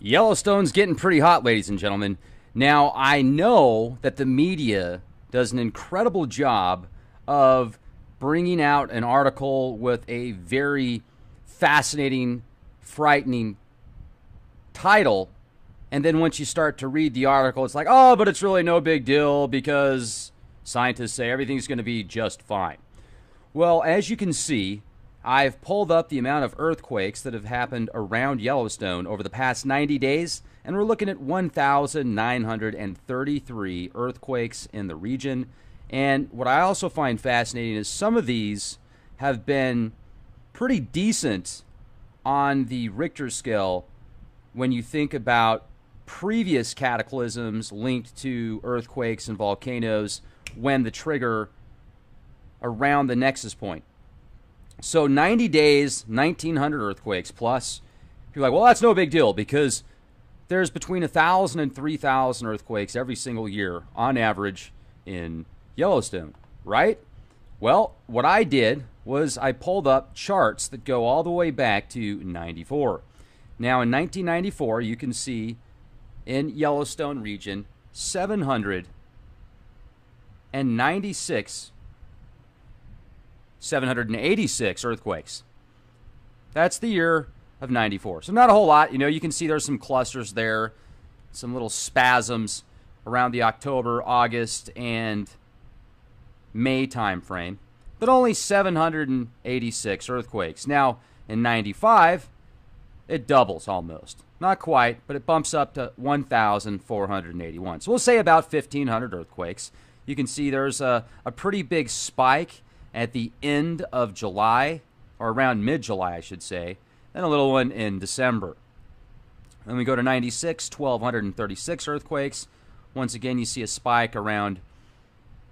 Yellowstone's getting pretty hot, ladies and gentlemen. Now, I know that the media does an incredible job of bringing out an article with a very fascinating, frightening title. And then once you start to read the article, it's like, oh, but it's really no big deal because scientists say everything's going to be just fine. Well, as you can see, I've pulled up the amount of earthquakes that have happened around Yellowstone over the past 90 days, and we're looking at 1,933 earthquakes in the region. And what I also find fascinating is some of these have been pretty decent on the Richter scale when you think about previous cataclysms linked to earthquakes and volcanoes when the trigger around the nexus point. So 90 days, 1,900 earthquakes plus. You're like, well, that's no big deal because there's between 1,000 and 3,000 earthquakes every single year on average in Yellowstone, right? Well, what I did was I pulled up charts that go all the way back to 94. Now, in 1994, you can see in Yellowstone region 786 earthquakes. That's the year of 94. So not a whole lot. You know, you can see there's some clusters there, some little spasms around the October, August, and May time frame, but only 786 earthquakes. Now, in 95, it doubles almost. Not quite, but it bumps up to 1,481. So we'll say about 1,500 earthquakes. You can see there's a pretty big spike at the end of July, or around mid-July, I should say, and a little one in December. Then we go to 96, 1,236 earthquakes. Once again, you see a spike around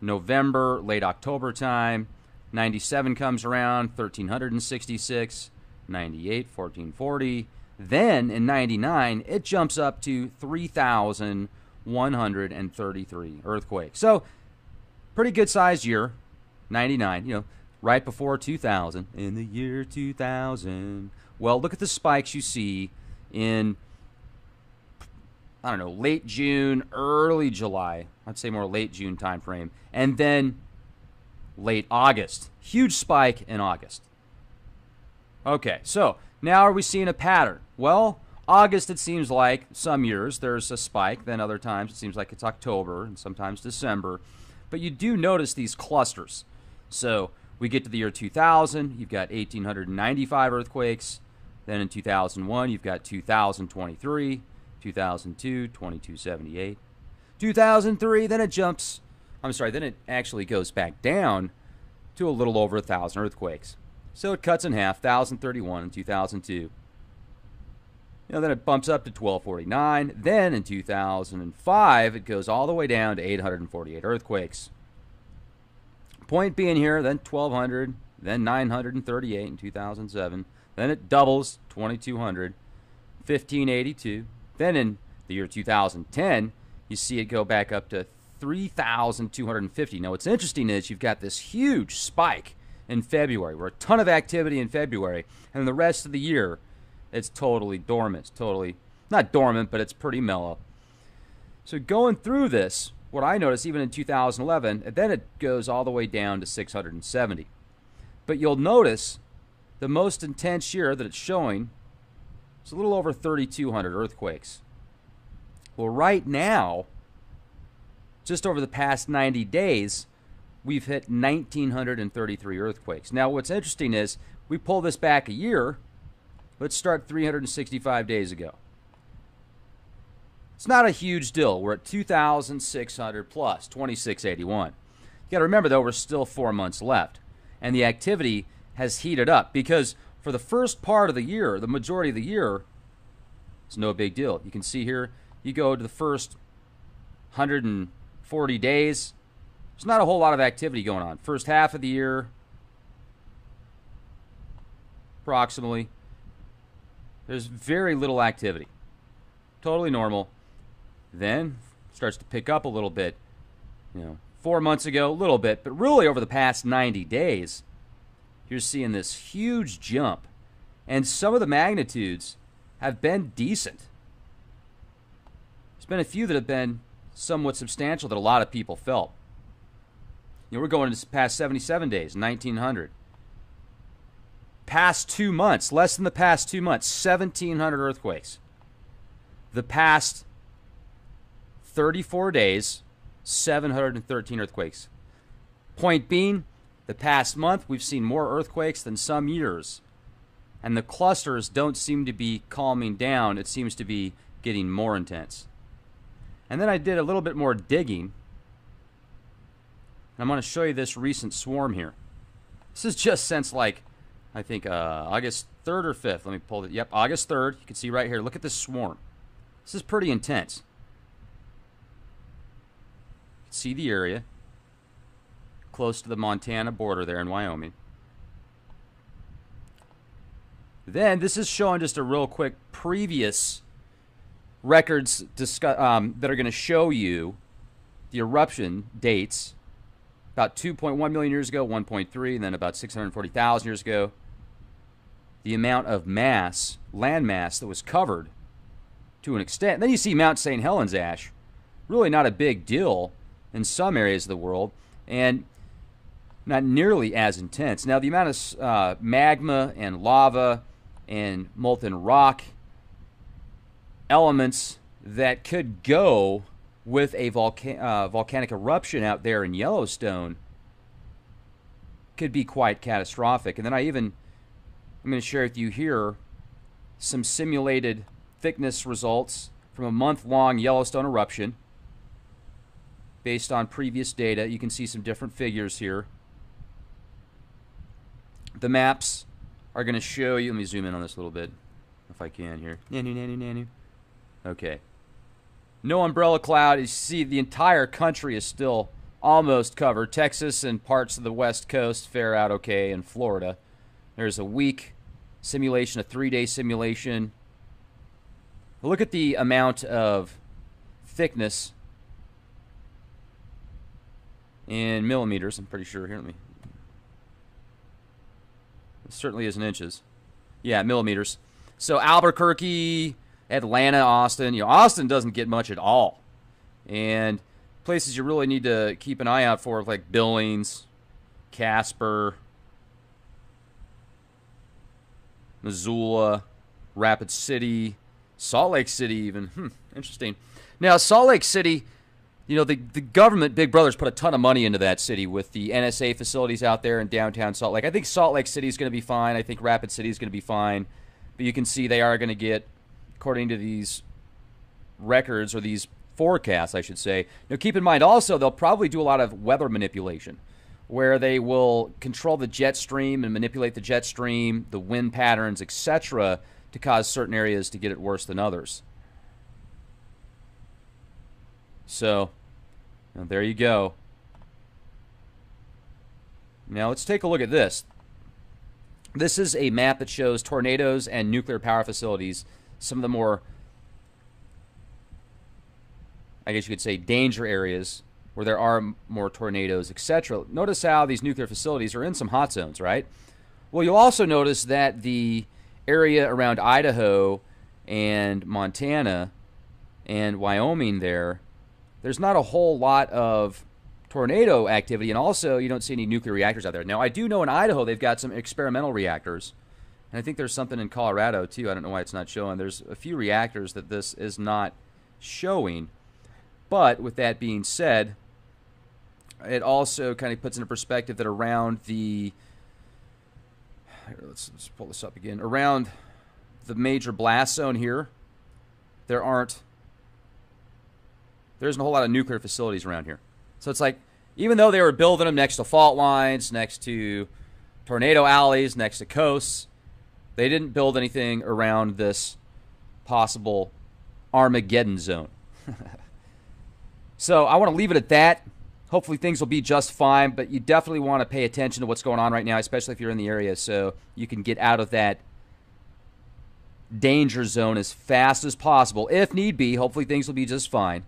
November, late October time. 97 comes around, 1,366. 98, 1,440. Then in 99, it jumps up to 3,133 earthquakes. So, pretty good-sized year. 99, you know, right before 2000, in the year 2000. Well, look at the spikes you see in, I don't know, late June, early July. I'd say more late June time frame. And then late August. Huge spike in August. Okay, so now are we seeing a pattern? Well, August, it seems like some years there's a spike. Then other times it seems like it's October and sometimes December. But you do notice these clusters. So we get to the year 2000, you've got 1,895 earthquakes. Then in 2001, you've got 2,023, 2002, 2,278, 2003, then then it actually goes back down to a little over 1,000 earthquakes. So it cuts in half, 1,031 in 2002. Then it bumps up to 1,249. Then in 2005, it goes all the way down to 848 earthquakes. Point being here, then 1,200, then 938 in 2007. Then it doubles, 2,200, 1,582. Then in the year 2010, you see it go back up to 3,250. Now, what's interesting is you've got this huge spike in February. We're a ton of activity in February, and the rest of the year, it's totally dormant. It's totally, not dormant, but it's pretty mellow. So going through this, what I noticed even in 2011, and then it goes all the way down to 670. But you'll notice the most intense year that it's showing is a little over 3,200 earthquakes. Well, right now, just over the past 90 days, we've hit 1,933 earthquakes. Now, what's interesting is we pull this back a year. Let's start 365 days ago. It's not a huge deal. We're at 2,600 plus, 2,681. You got to remember, though, we're still 4 months left. And the activity has heated up because for the first part of the year, the majority of the year, it's no big deal. You can see here, you go to the first 140 days, there's not a whole lot of activity going on. First half of the year, approximately, there's very little activity. Totally normal. Then starts to pick up a little bit. 4 months ago, a little bit, but really over the past 90 days, you're seeing this huge jump. And some of the magnitudes have been decent. There's been a few that have been somewhat substantial that a lot of people felt. You know, we're going into past 77 days, 1900. Past 2 months, less than the past 2 months, 1,700 earthquakes. The past 34 days, 713 earthquakes. Point being, the past month, we've seen more earthquakes than some years. And the clusters don't seem to be calming down. It seems to be getting more intense. And then I did a little bit more digging. I'm going to show you this recent swarm here. This is just since, like, I think August 3rd or 5th. Let me pull it. Yep, August 3rd. You can see right here. Look at this swarm. This is pretty intense. You can see the area. Close to the Montana border there in Wyoming. Then this is showing just a real quick previous records that are going to show you the eruption dates. About 2.1 million years ago, 1.3, and then about 640,000 years ago. The amount of mass, land mass, that was covered to an extent. And then you see Mount St. Helens ash. Really not a big deal in some areas of the world, and not nearly as intense. Now, the amount of magma and lava and molten rock elements that could go with a volcanic eruption out there in Yellowstone could be quite catastrophic. And then I'm going to share with you here some simulated thickness results from a month-long Yellowstone eruption based on previous data. You can see some different figures here. The maps are going to show you. Let me zoom in on this a little bit, if I can here. Nanu. Okay. No umbrella cloud. You see the entire country is still almost covered. Texas and parts of the West Coast fare out okay, and Florida. There's a week simulation, a 3-day simulation. Look at the amount of thickness in millimeters. I'm pretty sure. Here, let me. It certainly is in inches. Yeah, millimeters. So Albuquerque, Atlanta, Austin. Austin doesn't get much at all. And places you really need to keep an eye out for, like Billings, Casper, Missoula, Rapid City, Salt Lake City even. Interesting. Now, Salt Lake City, the government, Big Brother's put a ton of money into that city with the NSA facilities out there in downtown Salt Lake. I think Salt Lake City is going to be fine. I think Rapid City is going to be fine. But you can see they are going to get, according to these records, or these forecasts, I should say. Now, keep in mind also, they'll probably do a lot of weather manipulation, where they will control the jet stream and manipulate the jet stream, the wind patterns, etc., to cause certain areas to get it worse than others. So, there you go. Now, let's take a look at this. This is a map that shows tornadoes and nuclear power facilities, some of the more, I guess you could say, danger areas where there are more tornadoes, etc. Notice how these nuclear facilities are in some hot zones, right? Well, you'll also notice that the area around Idaho and Montana and Wyoming there's not a whole lot of tornado activity, and also you don't see any nuclear reactors out there. Now, I do know in Idaho they've got some experimental reactors, and I think there's something in Colorado too. I don't know why it's not showing. There's a few reactors that this is not showing. But with that being said, it also kind of puts into perspective that around the, let's pull this up again, around the major blast zone here, there isn't a whole lot of nuclear facilities around here. So it's like, even though they were building them next to fault lines, next to tornado alleys, next to coasts, they didn't build anything around this possible Armageddon zone. So I want to leave it at that. Hopefully things will be just fine, but you definitely want to pay attention to what's going on right now, especially if you're in the area, so you can get out of that danger zone as fast as possible. If need be, hopefully things will be just fine.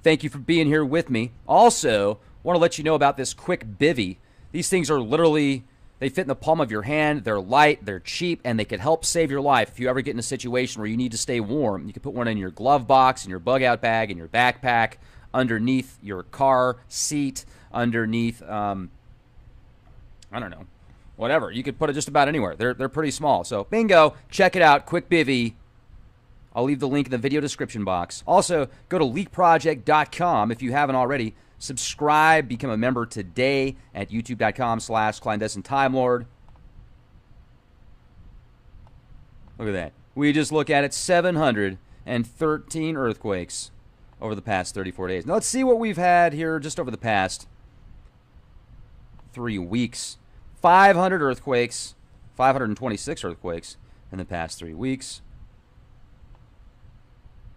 Thank you for being here with me. Also, want to let you know about this quick bivvy. These things are literally They fit in the palm of your hand. They're light, they're cheap, and they could help save your life. If you ever get in a situation where you need to stay warm, you can put one in your glove box, in your bug-out bag, in your backpack, underneath your car seat, underneath, I don't know, whatever. You could put it just about anywhere. They're pretty small. So, bingo. Check it out. Quick bivvy. I'll leave the link in the video description box. Also, go to leakproject.com if you haven't already. Subscribe, become a member today at youtube.com/clandestine time lord. Look at that. We just look at it, 713 earthquakes over the past 34 days. Now let's see what we've had here just over the past 3 weeks. 500 earthquakes, 526 earthquakes in the past 3 weeks.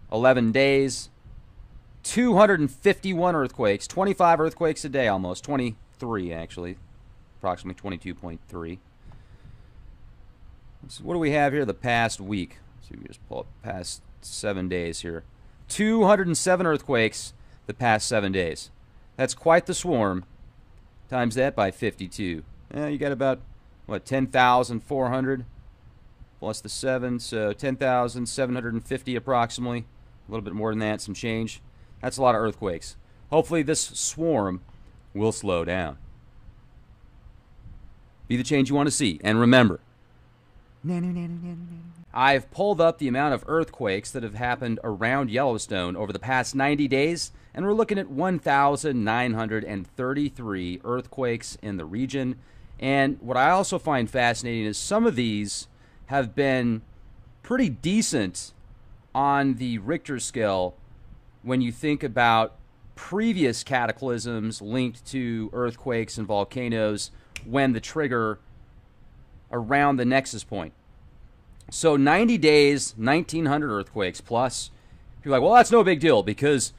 11 days. 251 earthquakes, 25 earthquakes a day almost, 23 actually, approximately 22.3. So what do we have here the past week? So we just pull up past 7 days here. 207 earthquakes the past 7 days. That's quite the swarm. Times that by 52. You got about, what, 10,400 plus the 7, so 10,750 approximately. A little bit more than that, some change. That's a lot of earthquakes. Hopefully this swarm will slow down. Be the change you want to see. And remember, I've pulled up the amount of earthquakes that have happened around Yellowstone over the past 90 days, and we're looking at 1,933 earthquakes in the region. And what I also find fascinating is some of these have been pretty decent on the Richter scale when you think about previous cataclysms linked to earthquakes and volcanoes when the trigger around the nexus point. So 90 days, 1,900 earthquakes plus. You're like, well, that's no big deal because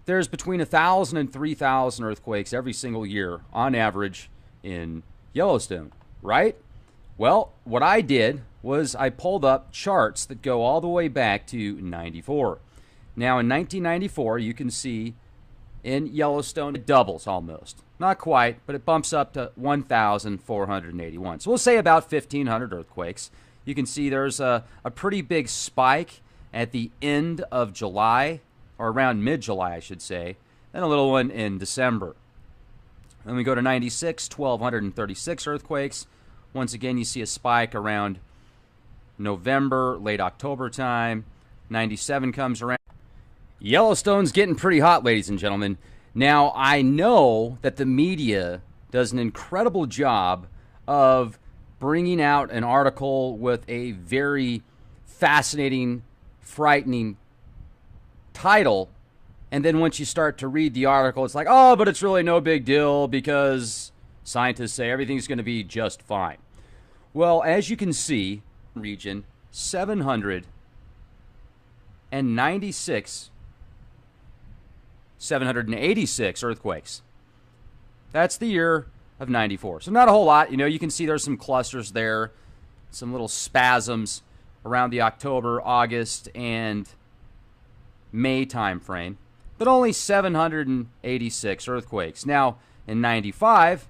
there's between 1,000 and 3,000 earthquakes every single year on average in Yellowstone, right? Well, what I did was I pulled up charts that go all the way back to 94. Now, in 1994, you can see in Yellowstone, it doubles almost. Not quite, but it bumps up to 1,481. So we'll say about 1,500 earthquakes. You can see there's a pretty big spike at the end of July, or around mid-July, I should say, then a little one in December. Then we go to 96, 1,236 earthquakes. Once again, you see a spike around November, late October time. 97 comes around. Yellowstone's getting pretty hot, ladies and gentlemen. Now, I know that the media does an incredible job of bringing out an article with a very fascinating, frightening title, and then once you start to read the article, it's like, oh, but it's really no big deal because scientists say everything's going to be just fine. Well, as you can see, region 786 earthquakes. That's the year of 94. So not a whole lot. You know, you can see there's some clusters there, some little spasms around the October, August, and May time frame, but only 786 earthquakes. Now, in 95,